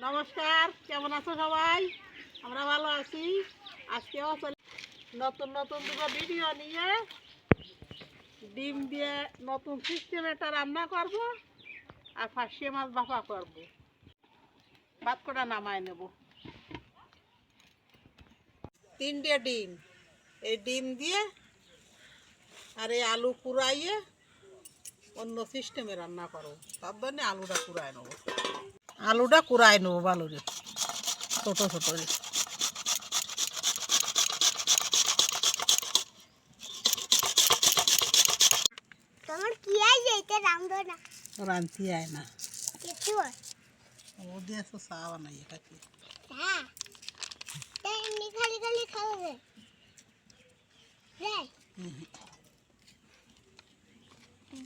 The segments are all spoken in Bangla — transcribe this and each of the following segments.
নমস্কার, কেমন আছো সবাই? আমরা ভালো আছি। আজকেও নতুন নতুন দুটো ভিডিও নিয়ে ডিম দিয়ে নতুন সিস্টেম একটা রান্না করব আর ফাঁসিয়ে মাছ ভাপা করব। ভাত কটা নামায় নেব। 3টে ডিম, এই ডিম দিয়ে আর এই আলু কুড়াইয়ে অন্য সিস্টেমে রান্না করো। তার জন্য আলুটা কুড়াই নেবো ভালো রে, ছোটো ছোটো রে। তোমার কি আইছে এটা রামদো না রান্তি আয় না কিছু ও দিয়ে তো চা বানাই এটা কি? হ্যাঁ তাই এমনি খালি খালি খাবে যাই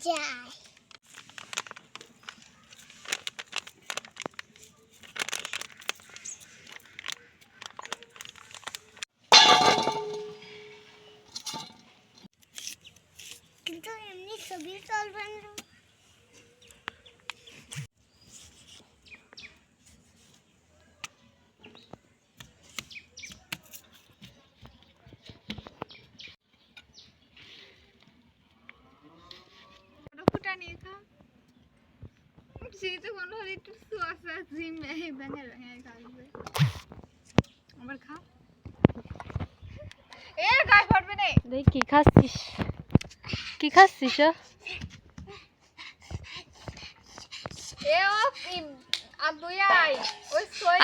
যাই কিন্তু এমনি ছবি চলবে না। কি খাচ্ছিস? কি খাচ্ছিস?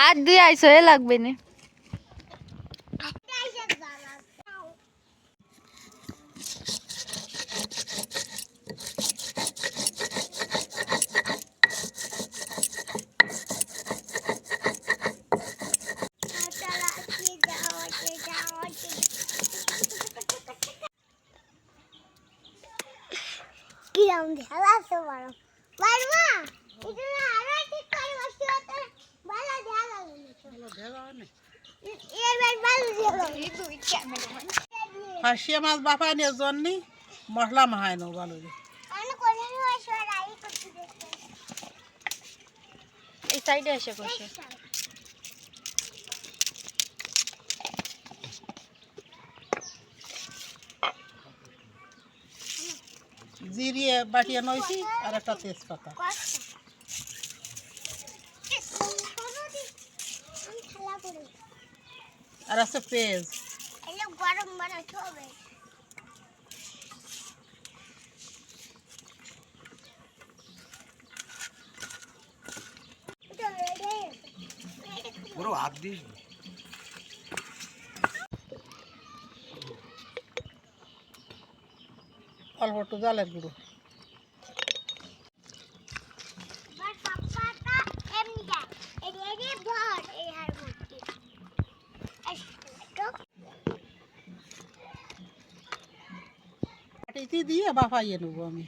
আর দুই আইসো এ লাগবে না। কিরম ঢেলা আছে বড় বারমা এটা না আরো ঠিক করে বসে হতো ভালো ঢেলা এবার ভালো ঢেলা এই দুই ক্যামেরাম্যান ফাঁসিয়ে মাছ বাপানোর জন্য মশলা মাহায় নেবো ভালো রে। আমি কোনে বসে রাই করতে দেখতে এই সাইডে এসে বসে। জিরিয়ে বাটিয়ে নইছি আর একটা তেজপাতা আর আছে পেঁয়াজ। এলো গরম বানাতে হবে পুরো হাত দিস অল্প একটু জলের গুঁড়ো। বাটিতে দিয়ে বাফাইয়ে নেবো আমি।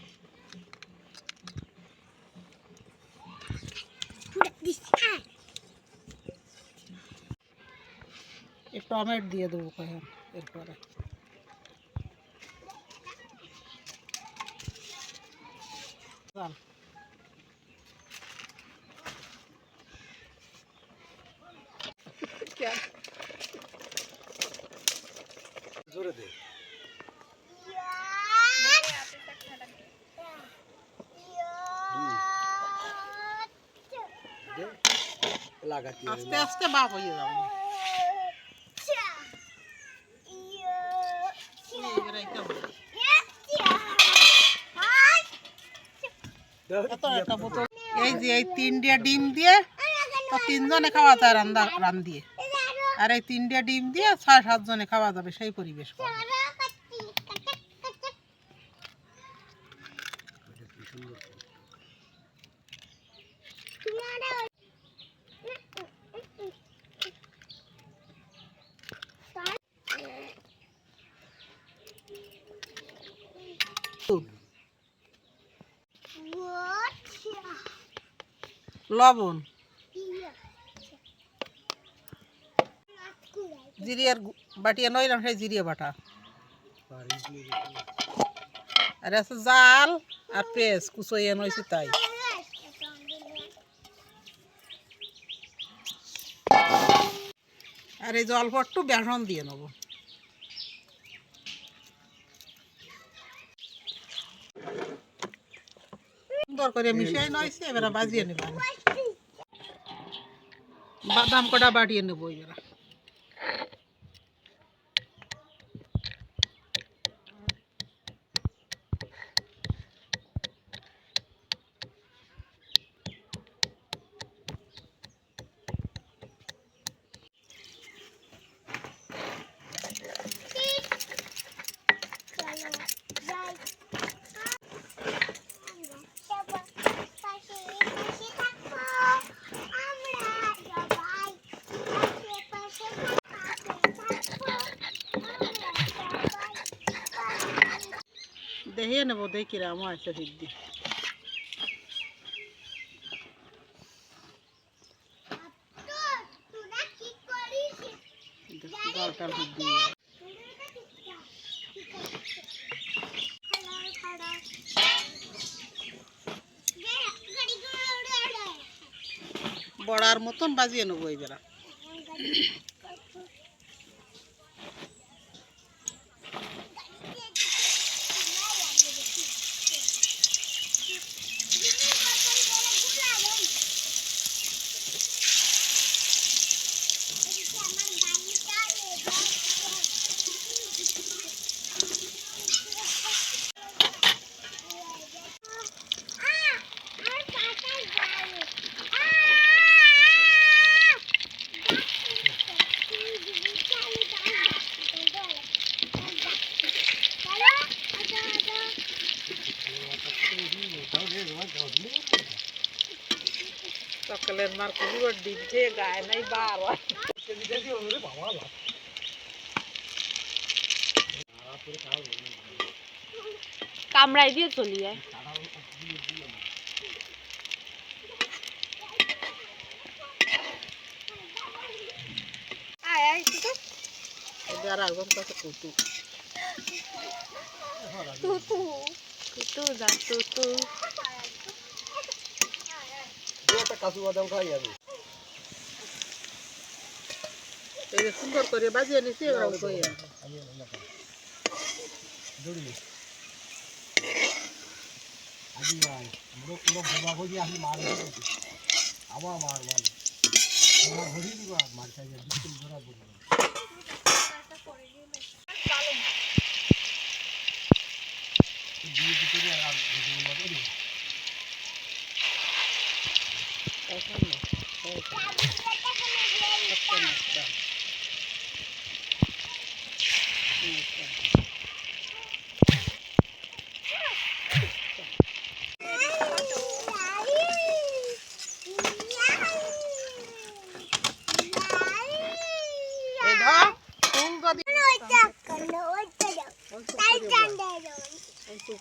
একটু টমেটো দিয়ে দেবো কখন এরপরে। জোরে দে লাগাতি আস্তে আস্তে বাপ হয়ে যাবে। এই যে এই 3টে ডিম দিয়ে তো 3 জনে খাওয়া যায় রান দিয়ে, আর এই 3টে ডিম দিয়ে 6-7 জনে খাওয়া যাবে সেই পরিবেশ করবে। লবণ, জিরিয়ার বাটিয়ে নইলাম সেই জিরিয়া বাটা, আর আছে জাল আর পেঁয়াজ কুচইয়ে নইছি তাই। আর এই যে অল্প একটু বেসন দিয়ে নেবো। সুন্দর করে মিশিয়ে নয়ছে, এবারে বাজিয়ে নেব। বাদাম কটা বাটিয়ে নেবো এবারে। দেখিয়ে নেবো দেখি রাম আছে সিদ্ধি। জলটা সিদ্ধি বড়ার মতন বাজিয়ে নেবো এবার। সকালের মার কুড়িবার ডিম খেয়ে গায়ে নাই বার কামড়াই দিয়ে চলি যায়। এবার আগুন কাছে কুটু তুতু তুতু যা তুতু। একটা কাজু বাদাম খাই আমি। এই যে সুন্দর করে বাজিয়ে নিছি, এবার কইয়া দৌড়ি আজি ভাই পুরো পুরো ভবা ভজি আমি মার দিছি। আবার মার মার আমার ঘড়ি দিবা মার খাই বিস্কুট ধরা বলি। দিয়ে দিতে আর ভিডিও মতো দিই। এখন না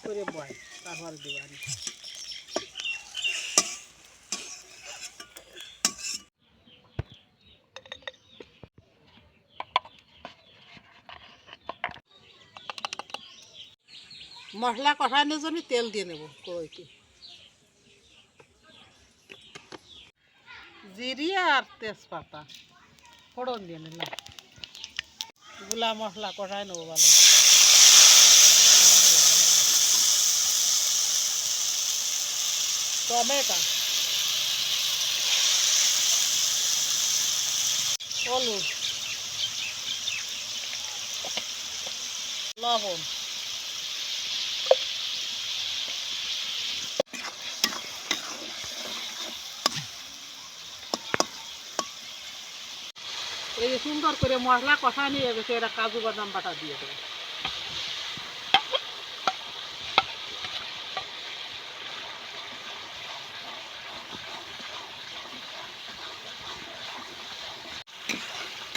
করে বয় তারপর দিবানি। মশলা কষানোর জন্য তেল দিয়ে নেব কড়াইতে। জিরি আর তেজপাতা ফোড়ন দিয়ে নিলাম। গুলা মশলা কষাই নেবো ভালো। টমেটো, হলুদ, লবণ, এই যে সুন্দর করে মশলা কষা নিয়ে গেছে, এরা কাজু বাদাম বাটা দিয়ে দেবে।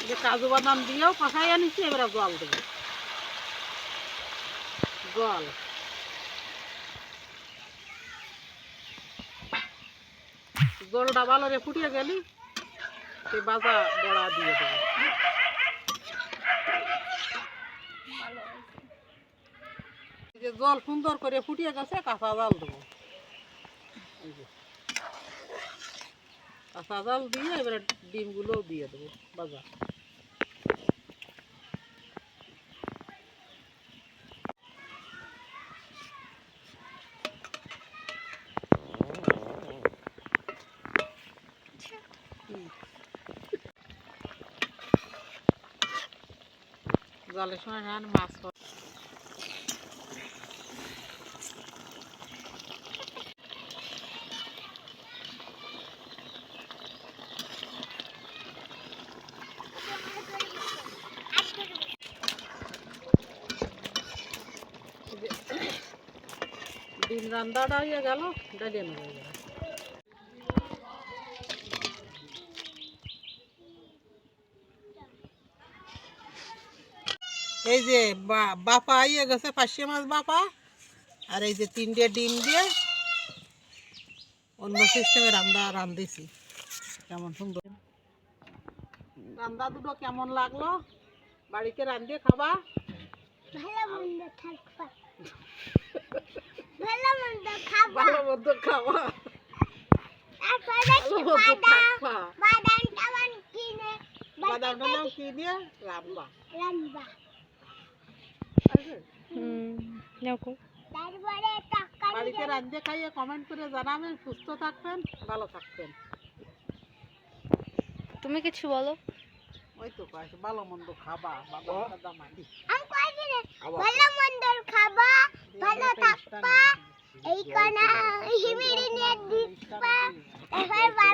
যে কাজু বাদাম দিয়েও কষাই আনিছি, এবারে জল দেবো। জল জলটা ভালো রে ফুটিয়ে গেলি সেই বাজা বড়া দিয়ে দেবো। যে জল সুন্দর করে ফুটিয়ে গেছে, কাঁচা জাল দেবো। এই যে কাঁচা জাল দিয়ে এবারে ডিমগুলোও দিয়ে দেবো বাজা। জলের সময় রান মাছ হয়। ডিম রান্নাটা হয়ে গেল, ডালিয়ে নেবো এবার। এই যে বাপা ইয়ে গেছে পার্শে মাছ বাপা, আর এই যে 3টে ডিম দিয়ে অন্য সিস্টেমে রান্ধিছি। কেমন সুন্দর রান্না দুটো কেমন লাগলো? বাড়িতে রান্ধিয়ে খাবা, ভালো মন্দ থাকবা, ভালো মন্দ খাবা, ভালো মন্দ খাওয়া, তারপরে ভালো মন্দ থাকবা, বাদাম টাদাম কিনে বাদাম টাদাম কিনে রান্না। রান্না, দেখো তারপরে তরকারি বাড়িতে রান্ধিয়ে খাইয়ে কমেন্ট করে জানাবেন। সুস্থ থাকবেন, ভালো থাকবেন। তুমি কিছু বলো। ওই তো কয়েছে ভালো মন্দ খাবা, বাদাম টাদাম আনি। আমি কইছি না, ভালো মন্দ খাবা, ভালো থাকবা, এই কানা হিমিরি নিয়ে দিবা, এবার